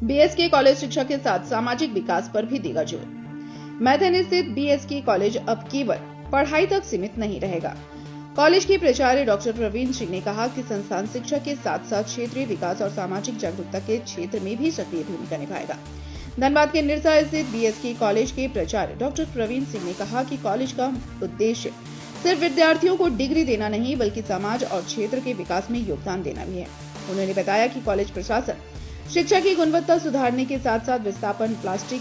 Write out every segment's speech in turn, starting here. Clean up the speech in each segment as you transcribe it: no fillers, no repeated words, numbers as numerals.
BSK college शिक्षा के साथ सामाजिक विकास पर भी देगा जोर। मैथन स्थित बीएसके कॉलेज अब केवल पढ़ाई तक सीमित नहीं रहेगा। कॉलेज के प्राचार्य डॉक्टर प्रवीण सिंह ने कहा कि संस्थान शिक्षा के साथ साथ क्षेत्रीय विकास और सामाजिक जागरूकता के क्षेत्र में भी सक्रिय भूमिका निभाएगा। धनबाद के निरसा स्थित बीएसके कॉलेज के प्राचार्य डॉक्टर प्रवीण सिंह ने कहा कि कॉलेज का उद्देश्य सिर्फ विद्यार्थियों को डिग्री देना नहीं बल्कि समाज और क्षेत्र के विकास में योगदान देना भी है। उन्होंने बताया कि कॉलेज प्रशासन शिक्षा की गुणवत्ता सुधारने के साथ साथ विस्थापन, प्लास्टिक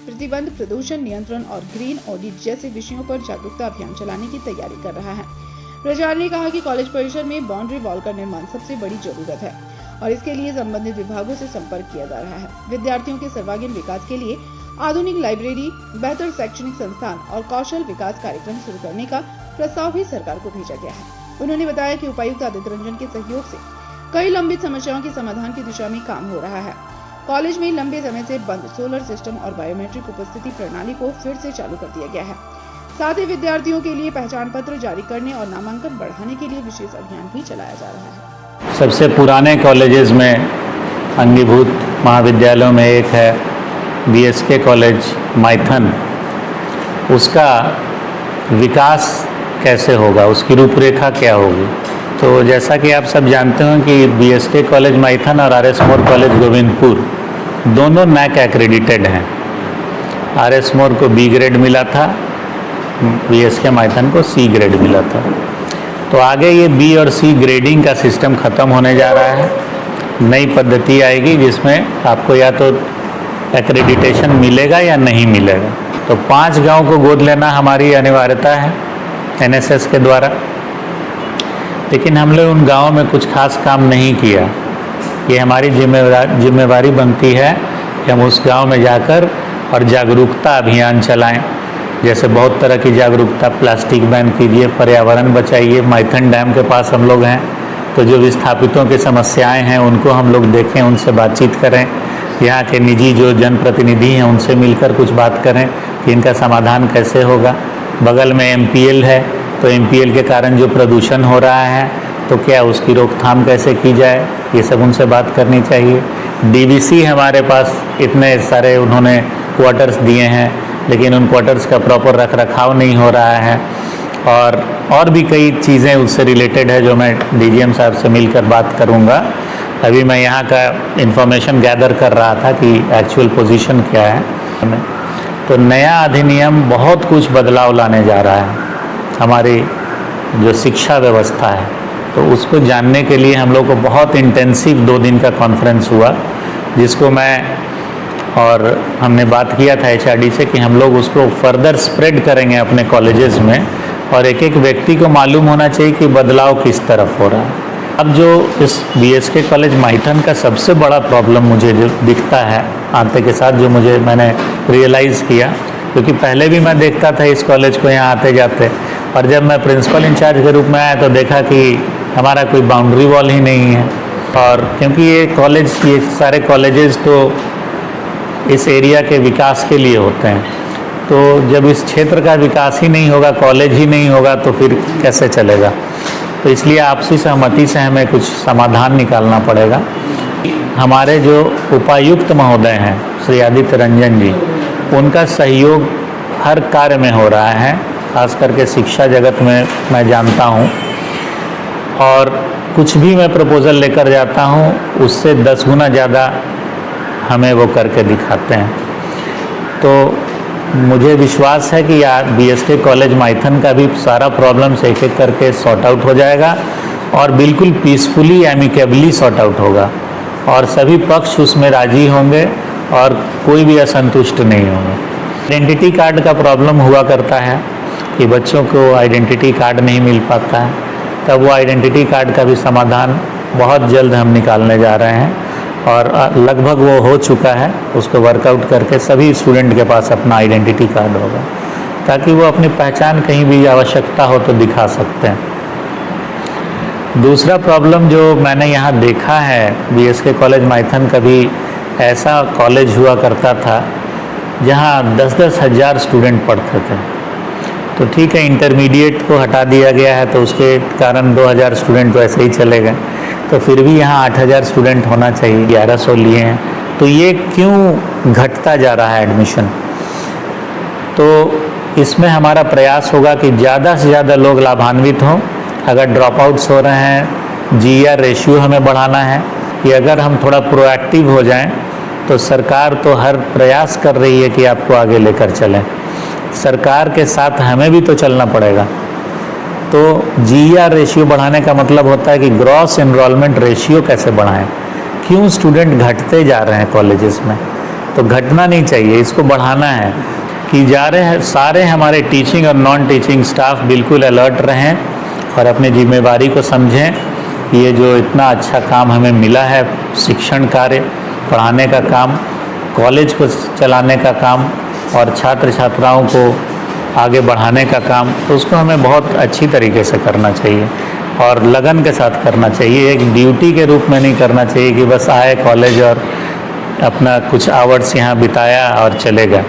प्रतिबंध, प्रदूषण नियंत्रण और ग्रीन ऑडिट जैसे विषयों पर जागरूकता अभियान चलाने की तैयारी कर रहा है। प्राचार्य ने कहा कि कॉलेज परिसर में बाउंड्री वॉल का निर्माण सबसे बड़ी जरूरत है और इसके लिए संबंधित विभागों से संपर्क किया जा रहा है। विद्यार्थियों के सर्वांगीण विकास के लिए आधुनिक लाइब्रेरी, बेहतर शैक्षणिक संस्थान और कौशल विकास कार्यक्रम शुरू करने का प्रस्ताव भी सरकार को भेजा गया है। उन्होंने बताया कि उपायुक्त आदित्य रंजन के सहयोग से कई लंबित समस्याओं के समाधान की दिशा में काम हो रहा है। कॉलेज में लंबे समय से बंद सोलर सिस्टम और बायोमेट्रिक उपस्थिति प्रणाली को फिर से चालू कर दिया गया है। साथ ही विद्यार्थियों के लिए पहचान पत्र जारी करने और नामांकन बढ़ाने के लिए विशेष अभियान भी चलाया जा रहा है। सबसे पुराने कॉलेजेस में अंगीभूत महाविद्यालयों में एक है बीएसके कॉलेज मैथन। उसका विकास कैसे होगा, उसकी रूपरेखा क्या होगी? तो जैसा कि आप सब जानते हो कि बीएसके कॉलेज मैथन और आरएस मोर कॉलेज गोविंदपुर दोनों नैक एक्रेडिटेड हैं। आरएस मोर को बी ग्रेड मिला था, बीएसके मैथन को सी ग्रेड मिला था। तो आगे ये बी और सी ग्रेडिंग का सिस्टम ख़त्म होने जा रहा है। नई पद्धति आएगी जिसमें आपको या तो एक्रेडिटेशन मिलेगा या नहीं मिलेगा। तो 5 गांव को गोद लेना हमारी अनिवार्यता है एनएसएस के द्वारा, लेकिन हमने उन गांवों में कुछ खास काम नहीं किया। ये हमारी जिम्मेवारी बनती है कि हम उस गांव में जाकर और जागरूकता अभियान चलाएं। जैसे बहुत तरह की जागरूकता, प्लास्टिक बैन कीजिए, पर्यावरण बचाइए। मैथन डैम के पास हम लोग हैं, तो जो विस्थापितों की समस्याएं हैं उनको हम लोग देखें, उनसे बातचीत करें। यहाँ के निजी जो जनप्रतिनिधि हैं उनसे मिलकर कुछ बात करें कि इनका समाधान कैसे होगा। बगल में एमपीएल है, तो एमपीएल के कारण जो प्रदूषण हो रहा है तो क्या उसकी रोकथाम कैसे की जाए, ये सब उनसे बात करनी चाहिए। डीवीसी हमारे पास इतने सारे उन्होंने क्वार्टर्स दिए हैं, लेकिन उन क्वार्टर्स का प्रॉपर रख रखाव नहीं हो रहा है। और भी कई चीज़ें उससे रिलेटेड है जो मैं डीजीएम साहब से मिलकर बात करूँगा। अभी मैं यहाँ का इन्फॉर्मेशन गैदर कर रहा था कि एक्चुअल पोजीशन क्या है। तो नया अधिनियम बहुत कुछ बदलाव लाने जा रहा है हमारी जो शिक्षा व्यवस्था है। तो उसको जानने के लिए हम लोग को बहुत इंटेंसिव 2 दिन का कॉन्फ्रेंस हुआ, जिसको मैं और हमने बात किया था एचआरडी से कि हम लोग उसको फर्दर स्प्रेड करेंगे अपने कॉलेजेस में, और एक एक व्यक्ति को मालूम होना चाहिए कि बदलाव किस तरफ हो रहा है। अब जो इस बीएसके कॉलेज मैथन का सबसे बड़ा प्रॉब्लम मुझे जो दिखता है आते के साथ, जो मैंने रियलाइज़ किया, क्योंकि पहले भी मैं देखता था इस कॉलेज को यहाँ आते जाते, और जब मैं प्रिंसिपल इंचार्ज के रूप में आया तो देखा कि हमारा कोई बाउंड्री वॉल ही नहीं है। और क्योंकि ये सारे कॉलेजेस तो इस एरिया के विकास के लिए होते हैं, तो जब इस क्षेत्र का विकास ही नहीं होगा, कॉलेज ही नहीं होगा, तो फिर कैसे चलेगा। तो इसलिए आपसी सहमति से हमें कुछ समाधान निकालना पड़ेगा। हमारे जो उपायुक्त महोदय हैं श्री आदित्य रंजन जी, उनका सहयोग हर कार्य में हो रहा है, खास करके शिक्षा जगत में मैं जानता हूँ। और कुछ भी मैं प्रपोज़ल लेकर जाता हूँ उससे 10 गुना ज़्यादा हमें वो करके दिखाते हैं। तो मुझे विश्वास है कि बीएसके कॉलेज मैथन का भी सारा प्रॉब्लम्स एक एक करके सॉर्ट आउट हो जाएगा और बिल्कुल पीसफुली, एमिकेबली सॉर्ट आउट होगा, और सभी पक्ष उसमें राजी होंगे और कोई भी असंतुष्ट नहीं होंगे। आइडेंटिटी कार्ड का प्रॉब्लम हुआ करता है कि बच्चों को आइडेंटिटी कार्ड नहीं मिल पाता है, तब वो आइडेंटिटी कार्ड का भी समाधान बहुत जल्द हम निकालने जा रहे हैं, और लगभग वो हो चुका है। उसको वर्कआउट करके सभी स्टूडेंट के पास अपना आइडेंटिटी कार्ड होगा, ताकि वो अपनी पहचान कहीं भी आवश्यकता हो तो दिखा सकते हैं। दूसरा प्रॉब्लम जो मैंने यहाँ देखा है, बीएसके कॉलेज मैथन कभी ऐसा कॉलेज हुआ करता था जहाँ 10-10 हज़ार स्टूडेंट पढ़ते थे। तो ठीक है, इंटरमीडिएट को हटा दिया गया है तो उसके कारण 2000 स्टूडेंट तो ऐसे ही चले गए, तो फिर भी यहाँ 8000 स्टूडेंट होना चाहिए। 1100 लिए हैं, तो तो ये क्यों घटता जा रहा है एडमिशन? तो इसमें हमारा प्रयास होगा कि ज़्यादा से ज़्यादा लोग लाभान्वित हों। अगर ड्रॉप आउट्स हो रहे हैं, GR रेशियो हमें बढ़ाना है कि अगर हम थोड़ा प्रोएक्टिव हो जाएं तो सरकार तो हर प्रयास कर रही है कि आपको आगे लेकर चलें, सरकार के साथ हमें भी तो चलना पड़ेगा। तो GR रेशियो बढ़ाने का मतलब होता है कि ग्रॉस एनरोलमेंट रेशियो कैसे बढ़ाएं। क्यों स्टूडेंट घटते जा रहे हैं कॉलेजेस में? तो घटना नहीं चाहिए, इसको बढ़ाना है कि जा रहे हैं। सारे हमारे टीचिंग और नॉन टीचिंग स्टाफ बिल्कुल अलर्ट रहें और अपनी जिम्मेवारी को समझें कि ये जो इतना अच्छा काम हमें मिला है, शिक्षण कार्य, पढ़ाने का काम, कॉलेज को चलाने का काम और छात्र छात्राओं को आगे बढ़ाने का काम, तो उसको हमें बहुत अच्छी तरीके से करना चाहिए और लगन के साथ करना चाहिए। एक ड्यूटी के रूप में नहीं करना चाहिए कि बस आए कॉलेज और अपना कुछ आवर्स यहाँ बिताया और चले गए।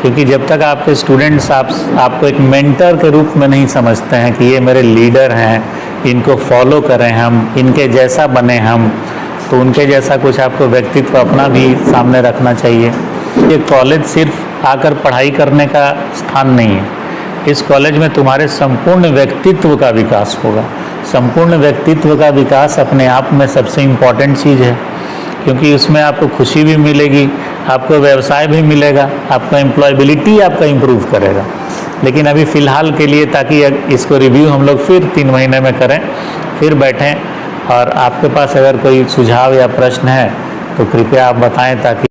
क्योंकि जब तक आपके स्टूडेंट्स आपको एक मेंटर के रूप में नहीं समझते हैं कि ये मेरे लीडर हैं, इनको फॉलो करें हम, इनके जैसा बने हम, तो उनके जैसा कुछ आपको व्यक्तित्व अपना भी सामने रखना चाहिए। ये कॉलेज सिर्फ आकर पढ़ाई करने का स्थान नहीं है। इस कॉलेज में तुम्हारे संपूर्ण व्यक्तित्व का विकास होगा। संपूर्ण व्यक्तित्व का विकास अपने आप में सबसे इम्पॉर्टेंट चीज़ है, क्योंकि उसमें आपको खुशी भी मिलेगी, आपको व्यवसाय भी मिलेगा, आपका एम्प्लॉयबिलिटी आपका इम्प्रूव करेगा। लेकिन अभी फ़िलहाल के लिए, ताकि इसको रिव्यू हम लोग फिर 3 महीने में करें, फिर बैठें, और आपके पास अगर कोई सुझाव या प्रश्न है तो कृपया आप बताएं ताकि